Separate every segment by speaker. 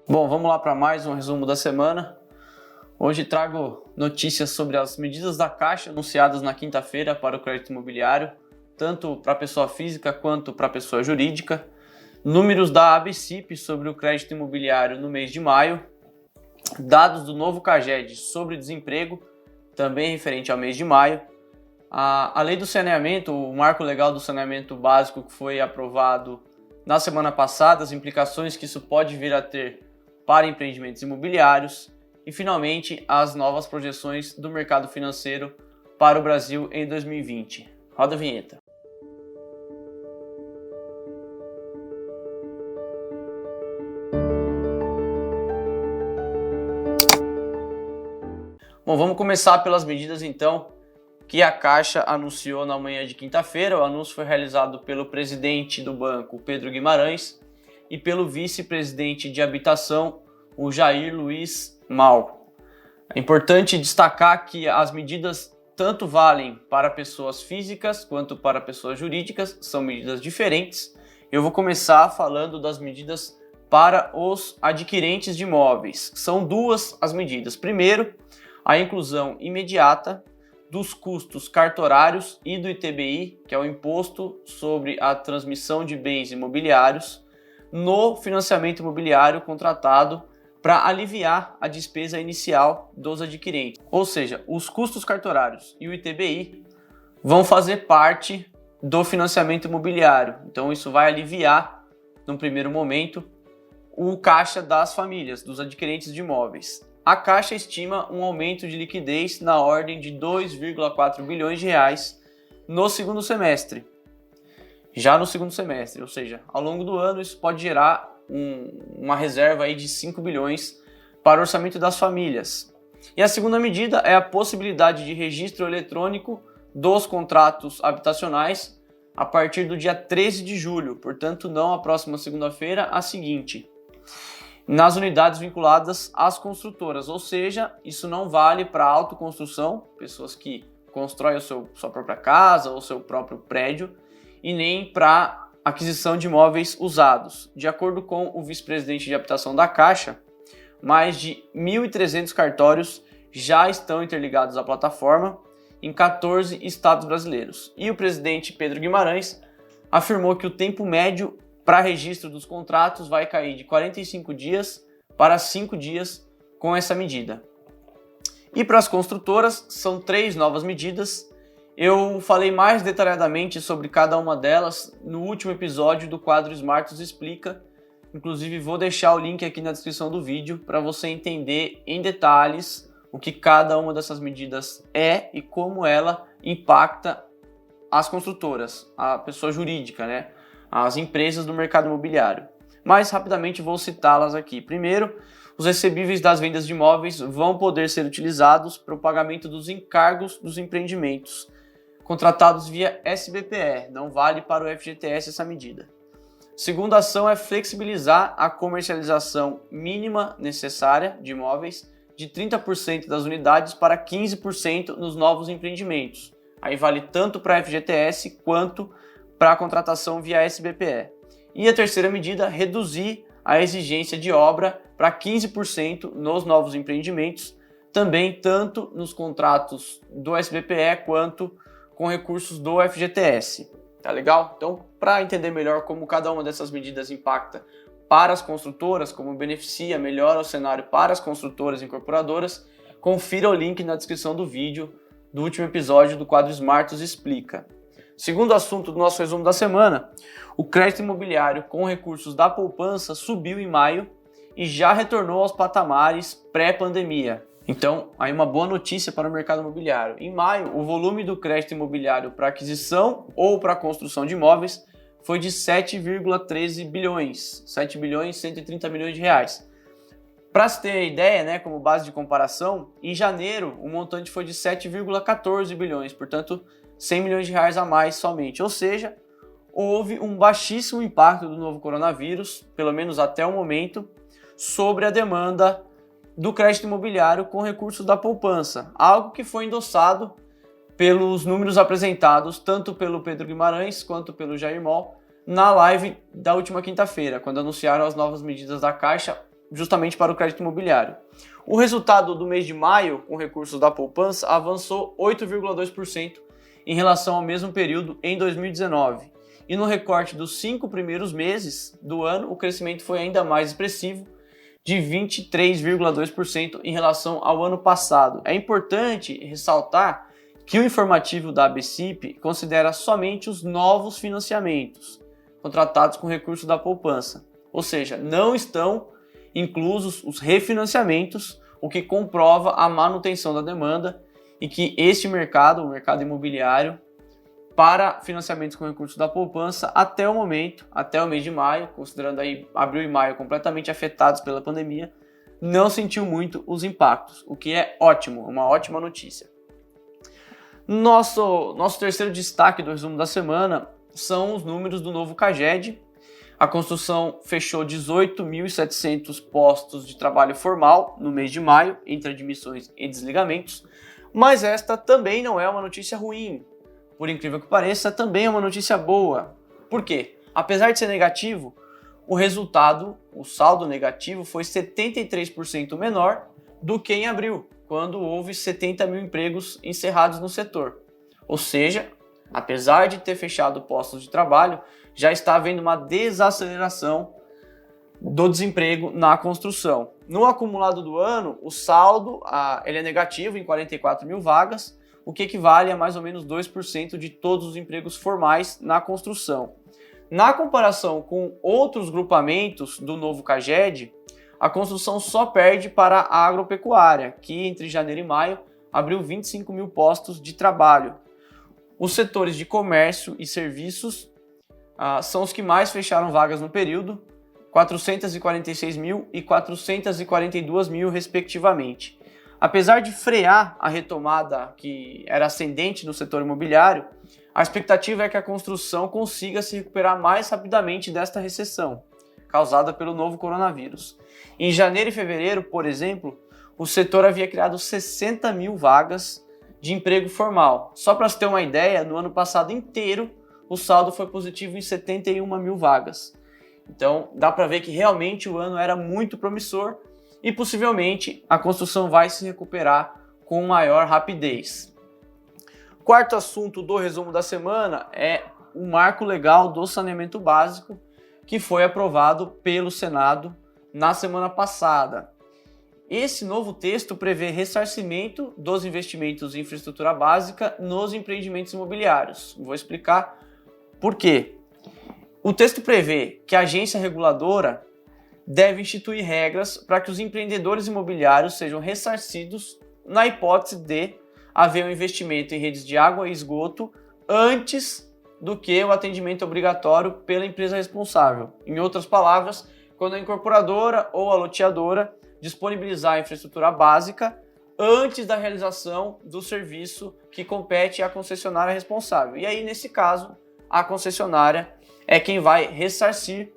Speaker 1: Bom, vamos lá para mais um resumo da semana. Hoje trago notícias sobre as medidas da Caixa anunciadas na quinta-feira para o crédito imobiliário, tanto para a pessoa física quanto para a pessoa jurídica, números da ABCIP sobre o crédito imobiliário no mês de maio, dados do novo CAGED sobre desemprego, também referente ao mês de maio, a lei do saneamento, o marco legal do saneamento básico que foi aprovado na semana passada, as implicações que isso pode vir a ter para empreendimentos imobiliários e, finalmente, as novas projeções do mercado financeiro para o Brasil em 2020. Roda a vinheta. Bom, vamos começar pelas medidas, então, que a Caixa anunciou na manhã de quinta-feira. O anúncio foi realizado pelo presidente do banco, Pedro Guimarães, e pelo vice-presidente de habitação, o Jair Luiz Mal. É importante destacar que as medidas tanto valem para pessoas físicas quanto para pessoas jurídicas, são medidas diferentes. Eu vou começar falando das medidas para os adquirentes de imóveis. São duas as medidas. Primeiro, a inclusão imediata dos custos cartorários e do ITBI, que é o Imposto sobre a Transmissão de Bens Imobiliários, no financiamento imobiliário contratado para aliviar a despesa inicial dos adquirentes. Ou seja, os custos cartorários e o ITBI vão fazer parte do financiamento imobiliário. Então isso vai aliviar, num primeiro momento, o caixa das famílias, dos adquirentes de imóveis. A Caixa estima um aumento de liquidez na ordem de 2,4 bilhões de reais no segundo semestre. Já no segundo semestre, ou seja, ao longo do ano isso pode gerar uma reserva aí de 5 bilhões para o orçamento das famílias. E a segunda medida é a possibilidade de registro eletrônico dos contratos habitacionais a partir do dia 13 de julho, portanto não a próxima segunda-feira, a seguinte, nas unidades vinculadas às construtoras, ou seja, isso não vale para a autoconstrução, pessoas que constroem sua própria casa ou seu próprio prédio, e nem para aquisição de imóveis usados. De acordo com o vice-presidente de habitação da Caixa, mais de 1.300 cartórios já estão interligados à plataforma em 14 estados brasileiros. E o presidente Pedro Guimarães afirmou que o tempo médio para registro dos contratos vai cair de 45 dias para 5 dias com essa medida. E para as construtoras, são 3 novas medidas. Eu falei mais detalhadamente sobre cada uma delas no último episódio do quadro Smartus Explica. Inclusive vou deixar o link aqui na descrição do vídeo para você entender em detalhes o que cada uma dessas medidas é e como ela impacta as construtoras, a pessoa jurídica, né? As empresas do mercado imobiliário. Mas rapidamente vou citá-las aqui. Primeiro, os recebíveis das vendas de imóveis vão poder ser utilizados para o pagamento dos encargos dos empreendimentos contratados via SBPE, não vale para o FGTS essa medida. Segunda ação é flexibilizar a comercialização mínima necessária de imóveis de 30% das unidades para 15% nos novos empreendimentos. Aí vale tanto para a FGTS quanto para a contratação via SBPE. E a terceira medida, reduzir a exigência de obra para 15% nos novos empreendimentos, também tanto nos contratos do SBPE quanto com recursos do FGTS. Tá legal? Então, para entender melhor como cada uma dessas medidas impacta para as construtoras, como beneficia, melhora o cenário para as construtoras e incorporadoras, confira o link na descrição do vídeo do último episódio do quadro Smartus Explica. Segundo assunto do nosso resumo da semana, o crédito imobiliário com recursos da poupança subiu em maio e já retornou aos patamares pré-pandemia. Então, aí uma boa notícia para o mercado imobiliário. Em maio, o volume do crédito imobiliário para aquisição ou para construção de imóveis foi de 7,13 bilhões, 7 bilhões e 130 milhões de reais. Para se ter ideia, né, como base de comparação, em janeiro o montante foi de 7,14 bilhões, portanto 100 milhões de reais a mais somente. Ou seja, houve um baixíssimo impacto do novo coronavírus, pelo menos até o momento, sobre a demanda do crédito imobiliário com recursos da poupança, algo que foi endossado pelos números apresentados tanto pelo Pedro Guimarães quanto pelo Jair Mal na live da última quinta-feira, quando anunciaram as novas medidas da Caixa justamente para o crédito imobiliário. O resultado do mês de maio, com recursos da poupança, avançou 8,2% em relação ao mesmo período em 2019. E no recorte dos 5 primeiros meses do ano, o crescimento foi ainda mais expressivo, de 23,2% em relação ao ano passado. É importante ressaltar que o informativo da ABCIP considera somente os novos financiamentos contratados com recursos da poupança, ou seja, não estão inclusos os refinanciamentos, o que comprova a manutenção da demanda e que este mercado, o mercado imobiliário, para financiamentos com recursos da poupança, até o momento, até o mês de maio, considerando aí abril e maio completamente afetados pela pandemia, não sentiu muito os impactos, o que é ótimo, uma ótima notícia. Nosso terceiro destaque do resumo da semana são os números do novo CAGED. A construção fechou 18.700 postos de trabalho formal no mês de maio, entre admissões e desligamentos, mas esta também não é uma notícia ruim. Por incrível que pareça, também é uma notícia boa. Por quê? Apesar de ser negativo, o resultado, o saldo negativo, foi 73% menor do que em abril, quando houve 70 mil empregos encerrados no setor. Ou seja, apesar de ter fechado postos de trabalho, já está havendo uma desaceleração do desemprego na construção. No acumulado do ano, o saldo ele é negativo em 44 mil vagas, o que equivale a mais ou menos 2% de todos os empregos formais na construção. Na comparação com outros grupamentos do novo CAGED, a construção só perde para a agropecuária, que entre janeiro e maio abriu 25 mil postos de trabalho. Os setores de comércio e serviços são os que mais fecharam vagas no período, 446 mil e 442 mil respectivamente. Apesar de frear a retomada que era ascendente no setor imobiliário, a expectativa é que a construção consiga se recuperar mais rapidamente desta recessão, causada pelo novo coronavírus. Em janeiro e fevereiro, por exemplo, o setor havia criado 60 mil vagas de emprego formal. Só para se ter uma ideia, no ano passado inteiro, o saldo foi positivo em 71 mil vagas. Então, dá para ver que realmente o ano era muito promissor, e possivelmente a construção vai se recuperar com maior rapidez. Quarto assunto do resumo da semana é o marco legal do saneamento básico, que foi aprovado pelo Senado na semana passada. Esse novo texto prevê ressarcimento dos investimentos em infraestrutura básica nos empreendimentos imobiliários. Vou explicar por quê. O texto prevê que a agência reguladora deve instituir regras para que os empreendedores imobiliários sejam ressarcidos na hipótese de haver um investimento em redes de água e esgoto antes do que o atendimento obrigatório pela empresa responsável. Em outras palavras, quando a incorporadora ou a loteadora disponibilizar a infraestrutura básica antes da realização do serviço que compete à concessionária responsável. E aí, nesse caso, a concessionária é quem vai ressarcir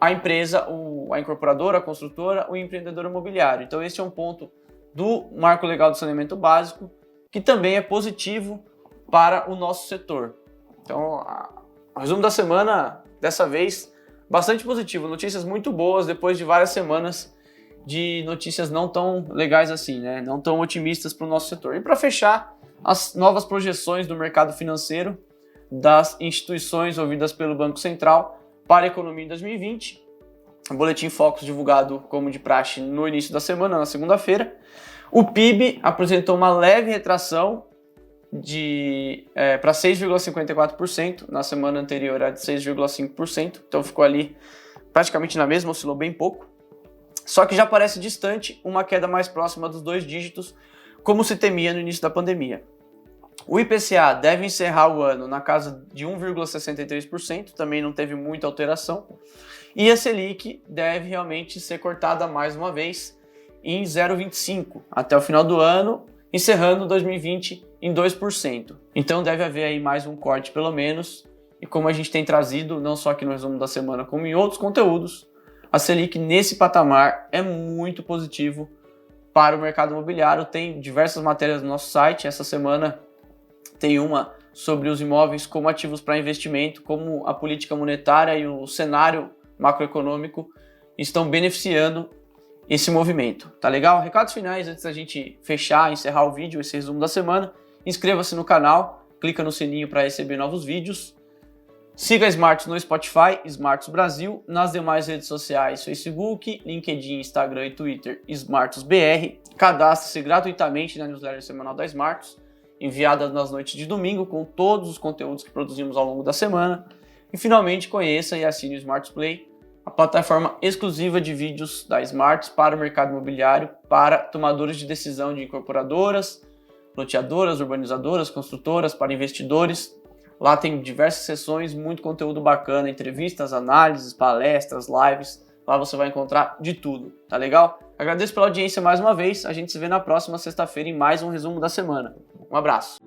Speaker 1: a empresa, a incorporadora, a construtora, o empreendedor imobiliário. Então esse é um ponto do Marco Legal do Saneamento Básico, que também é positivo para o nosso setor. Então, o resumo da semana, dessa vez, bastante positivo. Notícias muito boas depois de várias semanas de notícias não tão legais assim, né? Não tão otimistas para o nosso setor. E para fechar, as novas projeções do mercado financeiro das instituições ouvidas pelo Banco Central para a economia em 2020, o Boletim Focus divulgado como de praxe no início da semana, na segunda-feira. O PIB apresentou uma leve retração para 6,54%, na semana anterior era de 6,5%, então ficou ali praticamente na mesma, oscilou bem pouco. Só que já parece distante uma queda mais próxima dos 2 dígitos, como se temia no início da pandemia. O IPCA deve encerrar o ano na casa de 1,63%, também não teve muita alteração. E a Selic deve realmente ser cortada mais uma vez em 0,25% até o final do ano, encerrando 2020 em 2%. Então deve haver aí mais um corte pelo menos. E como a gente tem trazido, não só aqui no resumo da semana, como em outros conteúdos, a Selic nesse patamar é muito positivo para o mercado imobiliário. Tem diversas matérias no nosso site. Essa semana tem uma sobre os imóveis como ativos para investimento, como a política monetária e o cenário macroeconômico estão beneficiando esse movimento, tá legal? Recados finais antes da gente fechar, encerrar o vídeo, esse resumo da semana. Inscreva-se no canal, clica no sininho para receber novos vídeos. Siga a Smarts no Spotify, Smarts Brasil, nas demais redes sociais, Facebook, LinkedIn, Instagram e Twitter, SmartsBR. Cadastre-se gratuitamente na newsletter semanal da Smarts, enviada nas noites de domingo com todos os conteúdos que produzimos ao longo da semana. E finalmente conheça e assine o Smarts Play, a plataforma exclusiva de vídeos da Smarts para o mercado imobiliário, para tomadores de decisão de incorporadoras, loteadoras, urbanizadoras, construtoras, para investidores. Lá tem diversas sessões, muito conteúdo bacana, entrevistas, análises, palestras, lives. Lá você vai encontrar de tudo, tá legal? Agradeço pela audiência mais uma vez. A gente se vê na próxima sexta-feira em mais um resumo da semana. Um abraço.